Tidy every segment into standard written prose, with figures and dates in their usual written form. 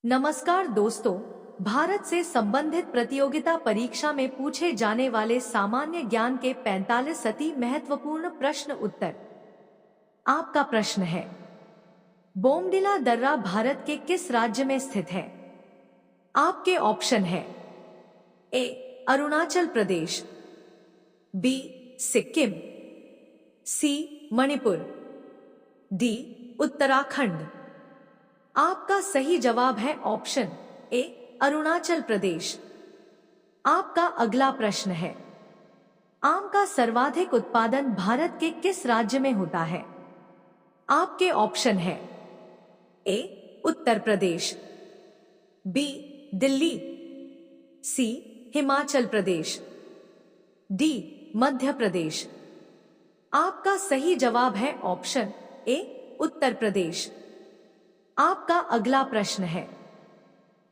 नमस्कार दोस्तों, भारत से संबंधित प्रतियोगिता परीक्षा में पूछे जाने वाले सामान्य ज्ञान के 45 अति महत्वपूर्ण प्रश्न उत्तर। आपका प्रश्न है, बोमडिला दर्रा भारत के किस राज्य में स्थित है? आपके ऑप्शन है ए अरुणाचल प्रदेश, बी सिक्किम, सी मणिपुर, डी उत्तराखंड। आपका सही जवाब है ऑप्शन ए अरुणाचल प्रदेश। आपका अगला प्रश्न है, आम का सर्वाधिक उत्पादन भारत के किस राज्य में होता है? आपके ऑप्शन है ए उत्तर प्रदेश, बी दिल्ली, सी हिमाचल प्रदेश, डी मध्य प्रदेश। आपका सही जवाब है ऑप्शन ए उत्तर प्रदेश। आपका अगला प्रश्न है,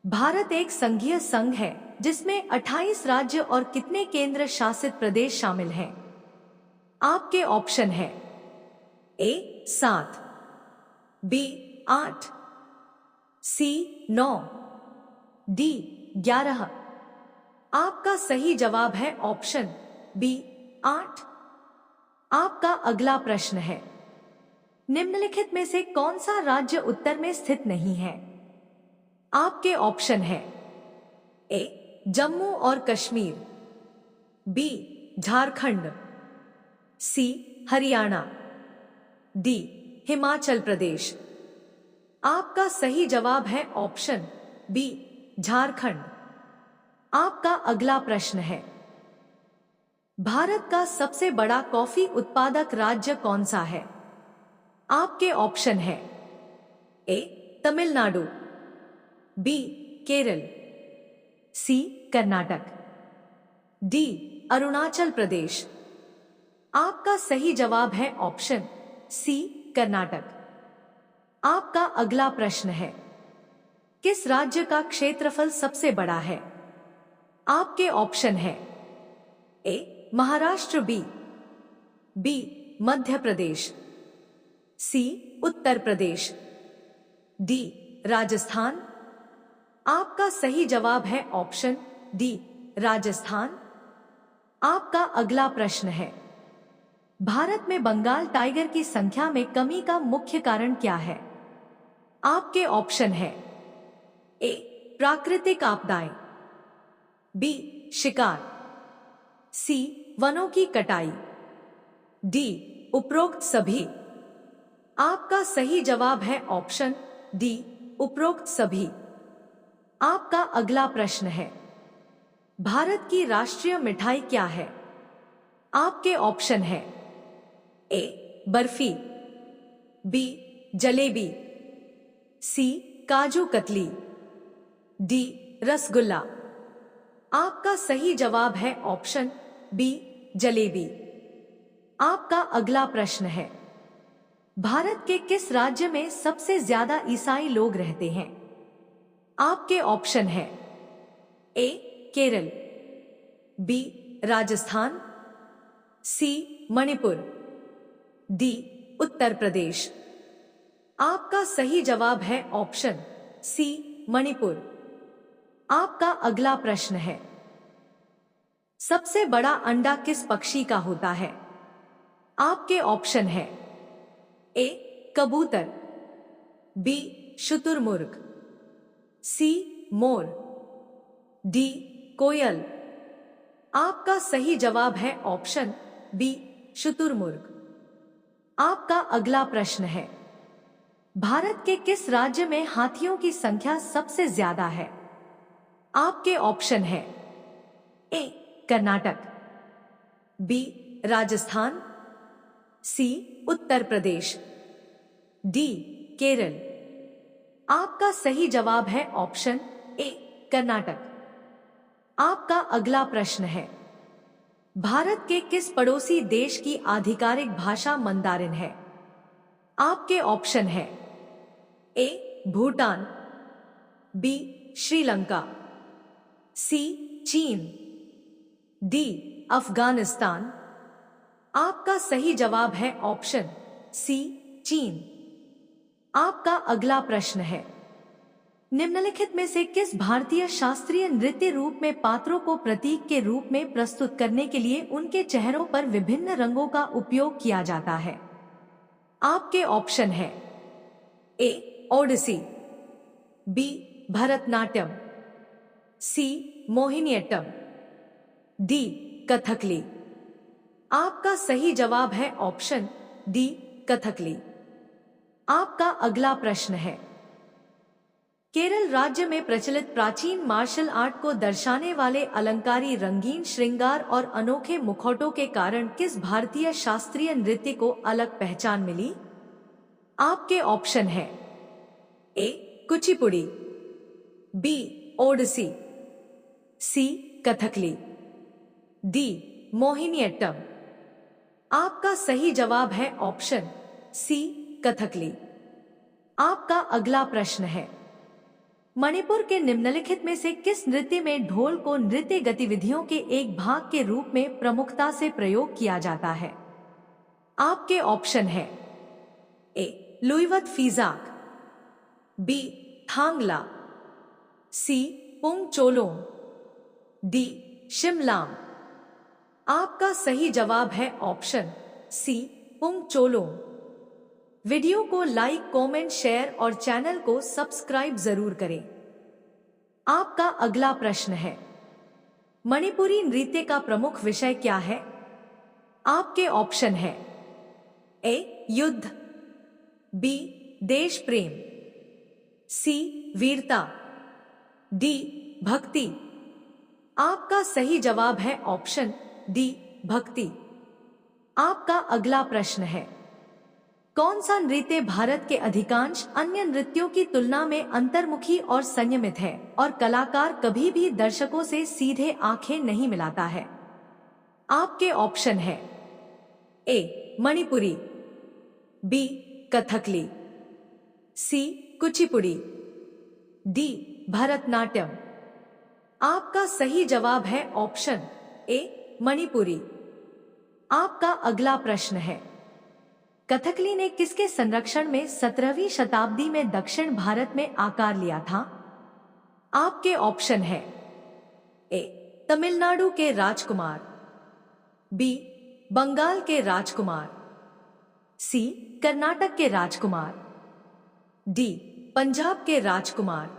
भारत एक संघीय संघ है जिसमें 28 राज्य और कितने केंद्र शासित प्रदेश शामिल हैं? आपके ऑप्शन है ए 7, बी 8, सी 9, डी 11। आपका सही जवाब है ऑप्शन बी 8। आपका अगला प्रश्न है, निम्नलिखित में से कौन सा राज्य उत्तर में स्थित नहीं है? आपके ऑप्शन है ए जम्मू और कश्मीर, बी झारखंड, सी हरियाणा, डी हिमाचल प्रदेश। आपका सही जवाब है ऑप्शन बी झारखंड। आपका अगला प्रश्न है, भारत का सबसे बड़ा कॉफी उत्पादक राज्य कौन सा है? आपके ऑप्शन है ए तमिलनाडु, बी केरल, सी कर्नाटक, डी अरुणाचल प्रदेश। आपका सही जवाब है ऑप्शन सी कर्नाटक। आपका अगला प्रश्न है, किस राज्य का क्षेत्रफल सबसे बड़ा है? आपके ऑप्शन है ए महाराष्ट्र, बी मध्य प्रदेश, सी उत्तर प्रदेश, डी राजस्थान। आपका सही जवाब है ऑप्शन डी राजस्थान। आपका अगला प्रश्न है, भारत में बंगाल टाइगर की संख्या में कमी का मुख्य कारण क्या है? आपके ऑप्शन है ए प्राकृतिक आपदाएं, बी शिकार, सी वनों की कटाई, डी उपरोक्त सभी। आपका सही जवाब है ऑप्शन डी उपरोक्त सभी। आपका अगला प्रश्न है, भारत की राष्ट्रीय मिठाई क्या है? आपके ऑप्शन है ए बर्फी, बी जलेबी, सी काजू कतली, डी रसगुल्ला। आपका सही जवाब है ऑप्शन बी जलेबी। आपका अगला प्रश्न है, भारत के किस राज्य में सबसे ज्यादा ईसाई लोग रहते हैं? आपके ऑप्शन है ए केरल, बी राजस्थान, सी मणिपुर, डी उत्तर प्रदेश। आपका सही जवाब है ऑप्शन सी मणिपुर। आपका अगला प्रश्न है, सबसे बड़ा अंडा किस पक्षी का होता है? आपके ऑप्शन है ए कबूतर, बी शुतुरमुर्ग, सी मोर, डी कोयल। आपका सही जवाब है ऑप्शन बी शुतुरमुर्ग। आपका अगला प्रश्न है, भारत के किस राज्य में हाथियों की संख्या सबसे ज्यादा है? आपके ऑप्शन है ए कर्नाटक, बी राजस्थान, सी उत्तर प्रदेश, डी केरल। आपका सही जवाब है ऑप्शन ए कर्नाटक। आपका अगला प्रश्न है, भारत के किस पड़ोसी देश की आधिकारिक भाषा मंदारिन है? आपके ऑप्शन है ए भूटान, बी श्रीलंका, सी चीन, डी अफगानिस्तान। आपका सही जवाब है ऑप्शन सी चीन। आपका अगला प्रश्न है, निम्नलिखित में से किस भारतीय शास्त्रीय नृत्य रूप में पात्रों को प्रतीक के रूप में प्रस्तुत करने के लिए उनके चेहरों पर विभिन्न रंगों का उपयोग किया जाता है? आपके ऑप्शन है: ए. ओडिसी, बी. भरतनाट्यम, सी. मोहिनीअट्टम, डी. कथकली। आपका सही जवाब है ऑप्शन डी, कथकली। आपका अगला प्रश्न है: केरल राज्य में प्रचलित प्राचीन मार्शल आर्ट को दर्शाने वाले अलंकारी रंगीन श्रृंगार और अनोखे मुखौटों के कारण किस भारतीय शास्त्रीय नृत्य को अलग पहचान मिली? आपके ऑप्शन है: ए. कुचिपुड़ी, बी. ओडिसी, सी. कथकली, डी. मोहिनीअट्टम। आपका सही जवाब है ऑप्शन सी, कथकली। आपका अगला प्रश्न है: मणिपुर के निम्नलिखित में से किस नृत्य में ढोल को नृत्य गतिविधियों के एक भाग के रूप में प्रमुखता से प्रयोग किया जाता है? आपके ऑप्शन है: ए. लुइवत फीजाक, बी. थांगला, सी. पुंग चोलोंग, डी. शिमलाम। आपका सही जवाब है ऑप्शन सी, पुंग चोलोंग। वीडियो को लाइक, कमेंट, शेयर और चैनल को सब्सक्राइब जरूर करें। आपका अगला प्रश्न है: मणिपुरी नृत्य का प्रमुख विषय क्या है? आपके ऑप्शन है: ए. युद्ध, बी. देश प्रेम, सी. वीरता, डी. भक्ति। आपका सही जवाब है ऑप्शन डी, भक्ति। आपका अगला प्रश्न है: कौन सा नृत्य भारत के अधिकांश अन्य नृत्यों की तुलना में अंतर्मुखी और संयमित है और कलाकार कभी भी दर्शकों से सीधे आंखें नहीं मिलाता है? आपके ऑप्शन है: ए. मणिपुरी, बी. कथकली, सी. कुचिपुड़ी, डी. भरतनाट्यम। आपका सही जवाब है ऑप्शन ए, मणिपुरी। आपका अगला प्रश्न है: कथकली ने किसके संरक्षण में 17वीं शताब्दी में दक्षिण भारत में आकार लिया था? आपके ऑप्शन है: ए. तमिलनाडु के राजकुमार, बी. बंगाल के राजकुमार, सी. कर्नाटक के राजकुमार, डी. पंजाब के राजकुमार।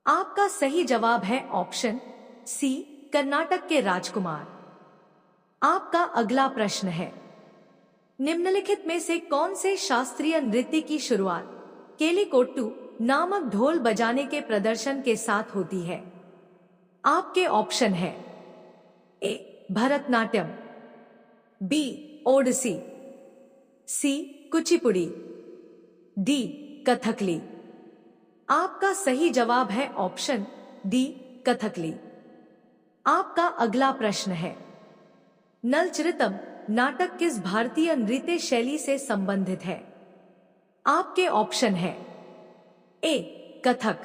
आपका सही जवाब है ऑप्शन सी, कर्नाटक के राजकुमार। आपका अगला प्रश्न है: निम्नलिखित में से कौन से शास्त्रीय नृत्य की शुरुआत केलिकोट्टू नामक ढोल बजाने के प्रदर्शन के साथ होती है? आपके ऑप्शन है: ए. भरतनाट्यम, बी. ओडिसी, सी. कुचिपुड़ी, डी. कथकली। आपका सही जवाब है ऑप्शन डी, कथकली। आपका अगला प्रश्न है: नलचरितम नाटक किस भारतीय नृत्य शैली से संबंधित है? आपके ऑप्शन है: ए. कथक,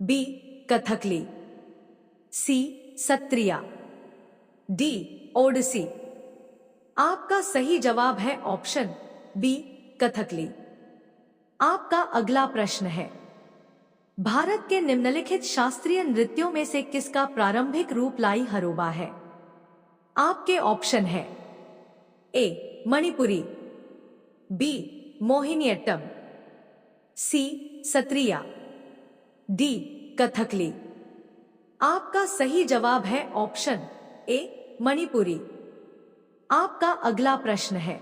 बी. कथकली, सी. सत्रिया, डी. ओडिसी। आपका सही जवाब है ऑप्शन बी, कथकली। आपका अगला प्रश्न है: भारत के निम्नलिखित शास्त्रीय नृत्यों में से किसका प्रारंभिक रूप लाई हरोबा है? आपके ऑप्शन है: ए. मणिपुरी, बी. मोहिनीअट्टम, सी. सत्रिया, डी. कथकली। आपका सही जवाब है ऑप्शन ए, मणिपुरी। आपका अगला प्रश्न है: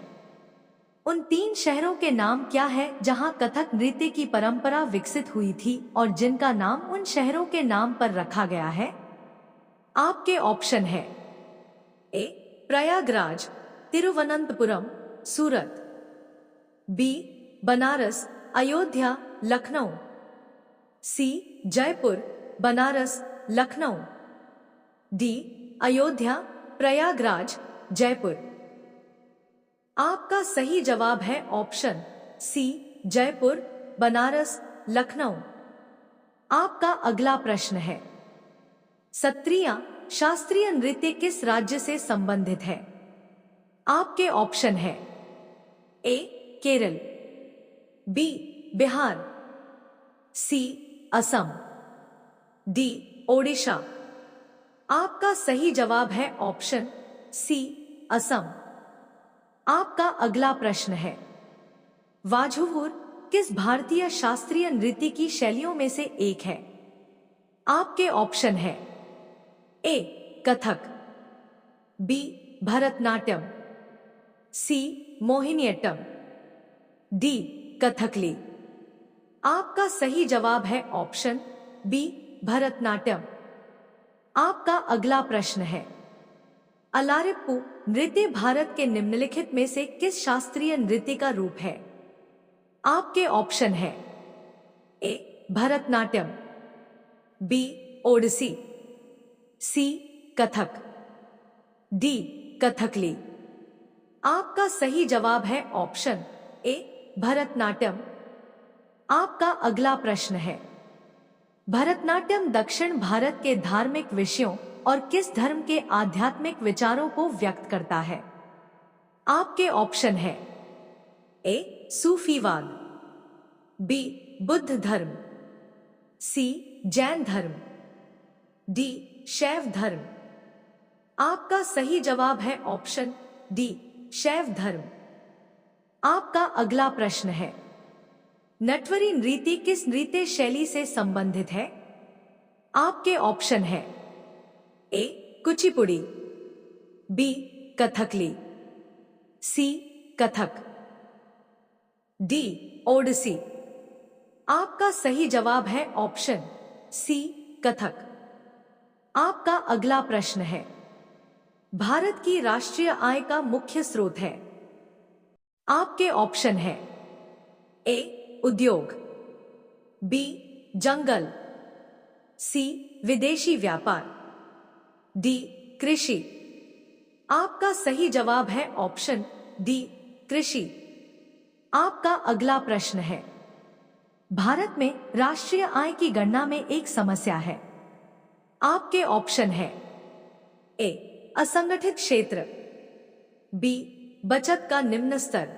उन 3 शहरों के नाम क्या है जहां कथक नृत्य की परंपरा विकसित हुई थी और जिनका नाम उन शहरों के नाम पर रखा गया है? आपके ऑप्शन है: ए. प्रयागराज, तिरुवनंतपुरम, सूरत, बी. बनारस, अयोध्या, लखनऊ, सी. जयपुर, बनारस, लखनऊ, डी. अयोध्या, प्रयागराज, जयपुर। आपका सही जवाब है ऑप्शन सी, जयपुर, बनारस, लखनऊ। आपका अगला प्रश्न है: सत्रिया शास्त्रीय नृत्य किस राज्य से संबंधित है? आपके ऑप्शन है: ए. केरल, बी. बिहार, सी असम, डी ओडिशा। आपका सही जवाब है ऑप्शन सी असम। आपका अगला प्रश्न है, वाझुवुर किस भारतीय शास्त्रीय नृत्य की शैलियों में से एक है? आपके ऑप्शन है, ए कथक, बी भरतनाट्यम, सी मोहिनीअट्टम, डी कथकली। आपका सही जवाब है ऑप्शन बी भरतनाट्यम। आपका अगला प्रश्न है, अलारिप्पू नृत्य भारत के निम्नलिखित में से किस शास्त्रीय नृत्य का रूप है? आपके ऑप्शन है, ए भरतनाट्यम, बी ओडिसी, सी कथक, डी कथकली। आपका सही जवाब है ऑप्शन ए भरतनाट्यम। आपका अगला प्रश्न है, भरतनाट्यम दक्षिण भारत के धार्मिक विषयों और किस धर्म के आध्यात्मिक विचारों को व्यक्त करता है? आपके ऑप्शन है, ए सूफीवाद, बी बुद्ध धर्म, सी जैन धर्म, डी शैव धर्म। आपका सही जवाब है ऑप्शन डी शैव धर्म। आपका अगला प्रश्न है, नटवरी नृत्य किस नृत्य शैली से संबंधित है? आपके ऑप्शन है, ए कुचिपुड़ी, बी कथकली, सी कथक, डी ओडिसी। आपका सही जवाब है ऑप्शन सी कथक। आपका अगला प्रश्न है, भारत की राष्ट्रीय आय का मुख्य स्रोत है? आपके ऑप्शन है, ए उद्योग, बी जंगल, सी विदेशी व्यापार, डी कृषि। आपका सही जवाब है ऑप्शन डी कृषि। आपका अगला प्रश्न है, भारत में राष्ट्रीय आय की गणना में एक समस्या है। आपके ऑप्शन है, ए असंगठित क्षेत्र, बी बचत का निम्न स्तर,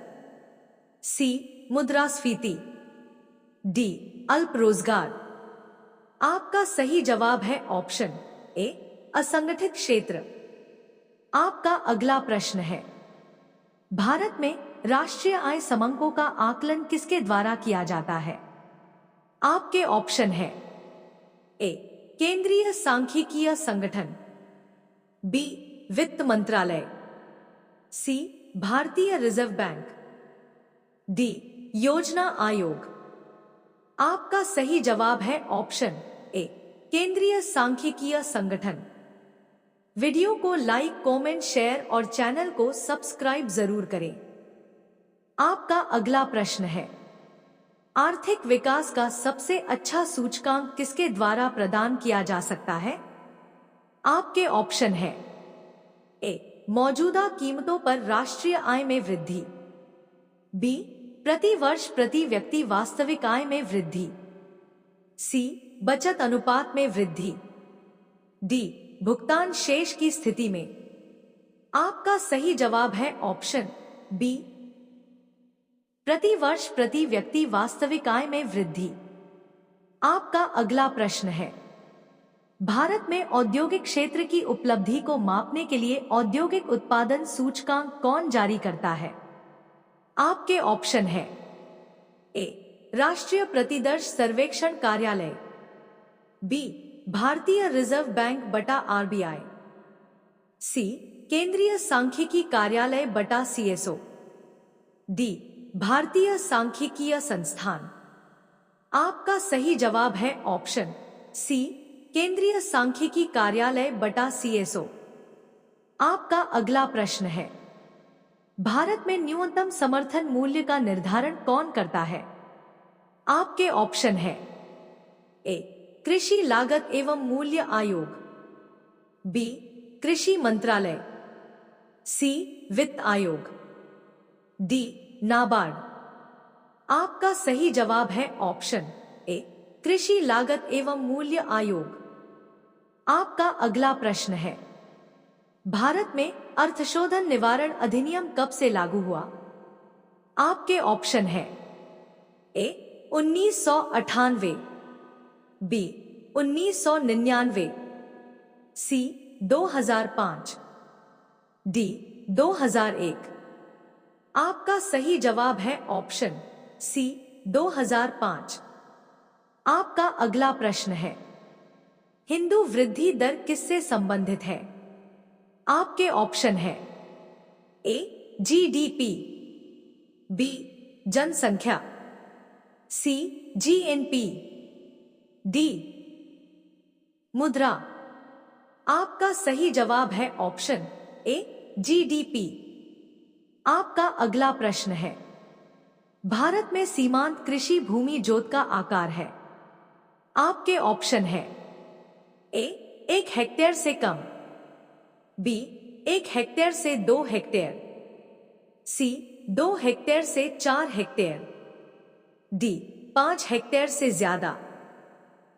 सी मुद्रास्फीति, डी अल्प रोजगार। आपका सही जवाब है ऑप्शन ए असंगठित क्षेत्र। आपका अगला प्रश्न है, भारत में राष्ट्रीय आय समंकों का आकलन किसके द्वारा किया जाता है? आपके ऑप्शन है, ए केंद्रीय सांख्यिकीय संगठन, बी वित्त मंत्रालय, सी भारतीय रिजर्व बैंक, डी योजना आयोग। आपका सही जवाब है ऑप्शन ए केंद्रीय सांख्यिकीय संगठन। वीडियो को लाइक, कमेंट, शेयर और चैनल को सब्सक्राइब जरूर करें। आपका अगला प्रश्न है, आर्थिक विकास का सबसे अच्छा सूचकांक किसके द्वारा प्रदान किया जा सकता है? आपके ऑप्शन है, ए मौजूदा कीमतों पर राष्ट्रीय आय में वृद्धि, बी प्रति वर्ष प्रति व्यक्ति वास्तविक आय में वृद्धि, सी बचत अनुपात में वृद्धि, डी भुगतान शेष की स्थिति में। आपका सही जवाब है ऑप्शन बी प्रति वर्ष प्रति व्यक्ति वास्तविक आय में वृद्धि। आपका अगला प्रश्न है, भारत में औद्योगिक क्षेत्र की उपलब्धि को मापने के लिए औद्योगिक उत्पादन सूचकांक कौन जारी करता है? आपके ऑप्शन है, ए राष्ट्रीय प्रतिदर्श सर्वेक्षण कार्यालय, बी भारतीय रिजर्व बैंक बटा आरबीआई, सी केंद्रीय सांख्यिकी कार्यालय बटा सीएसओ, डी भारतीय सांख्यिकीय संस्थान। आपका सही जवाब है ऑप्शन सी केंद्रीय सांख्यिकी कार्यालय बटा सीएसओ। आपका अगला प्रश्न है, भारत में न्यूनतम समर्थन मूल्य का निर्धारण कौन करता है? आपके ऑप्शन है, ए कृषि लागत एवं मूल्य आयोग, बी कृषि मंत्रालय, सी वित्त आयोग, डी नाबार्ड। आपका सही जवाब है ऑप्शन ए कृषि लागत एवं मूल्य आयोग। आपका अगला प्रश्न है, भारत में अर्थशोधन निवारण अधिनियम कब से लागू हुआ? आपके ऑप्शन है, ए 1998, बी 1999, सी 2005, डी 2001। आपका सही जवाब है ऑप्शन सी 2005। आपका अगला प्रश्न है, हिंदू वृद्धि दर किससे संबंधित है? आपके ऑप्शन है ए जीडीपी, बी जनसंख्या, सी जीएनपी, डी मुद्रा। आपका सही जवाब है ऑप्शन ए जीडीपी। आपका अगला प्रश्न है, भारत में सीमांत कृषि भूमि जोत का आकार है? आपके ऑप्शन है ए 1 हेक्टेयर से कम, बी 1 हेक्टेयर से 2 हेक्टेयर, सी 2 हेक्टेयर से 4 हेक्टेयर, डी 5 हेक्टेयर से ज्यादा।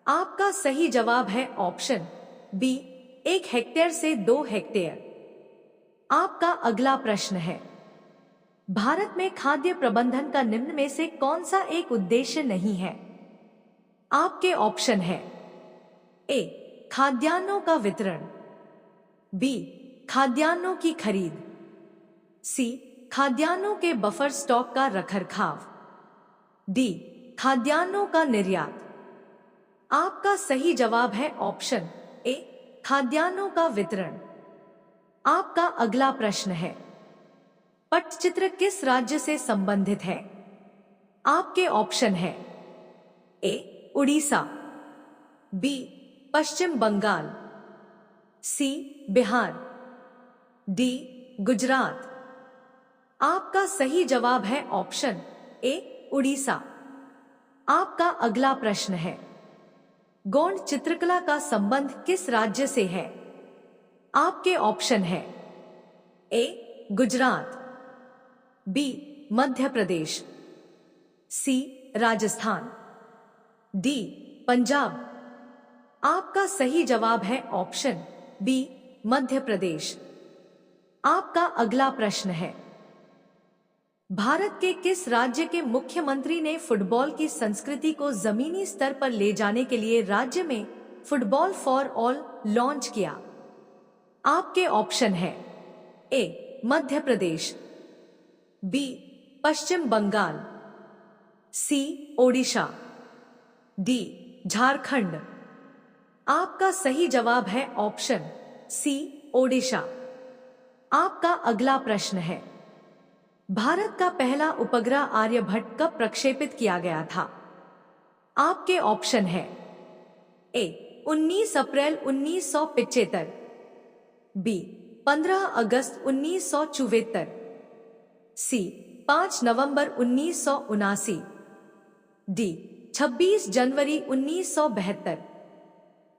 आपका सही जवाब है ऑप्शन बी 1 हेक्टेयर से 2 हेक्टेयर। आपका अगला प्रश्न है, भारत में खाद्य प्रबंधन का निम्न में से कौन सा एक उद्देश्य नहीं है? आपके ऑप्शन है ए खाद्यान्नों का वितरण, बी खाद्यान्नों की खरीद, सी खाद्यान्नों के बफर स्टॉक का रखरखाव, डी खाद्यान्नों का निर्यात। आपका सही जवाब है ऑप्शन ए खाद्यान्नों का वितरण। आपका अगला प्रश्न है, पट्टचित्र किस राज्य से संबंधित है? आपके ऑप्शन है ए उड़ीसा, बी पश्चिम बंगाल, सी बिहार, डी गुजरात। आपका सही जवाब है ऑप्शन ए उड़ीसा। आपका अगला प्रश्न है, गोंड चित्रकला का संबंध किस राज्य से है? आपके ऑप्शन है ए गुजरात, बी मध्य प्रदेश, सी राजस्थान, डी पंजाब। आपका सही जवाब है ऑप्शन बी मध्य प्रदेश। आपका अगला प्रश्न है, भारत के किस राज्य के मुख्यमंत्री ने फुटबॉल की संस्कृति को जमीनी स्तर पर ले जाने के लिए राज्य में फुटबॉल फॉर ऑल लॉन्च किया? आपके ऑप्शन है ए मध्य प्रदेश, बी पश्चिम बंगाल, सी ओडिशा, डी झारखंड। आपका सही जवाब है ऑप्शन सी ओडिशा। आपका अगला प्रश्न है, भारत का पहला उपग्रह आर्यभट्ट कब प्रक्षेपित किया गया था? आपके ऑप्शन है ए 19 अप्रैल 1975, बी 15 अगस्त 1974, सी 5 नवंबर 1979, डी 26 जनवरी 1972।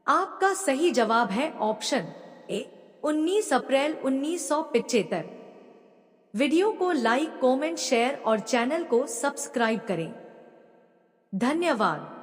आपका सही जवाब है ऑप्शन ए 19 अप्रैल 1975। वीडियो को लाइक, कमेंट, शेयर और चैनल को सब्सक्राइब करें। धन्यवाद।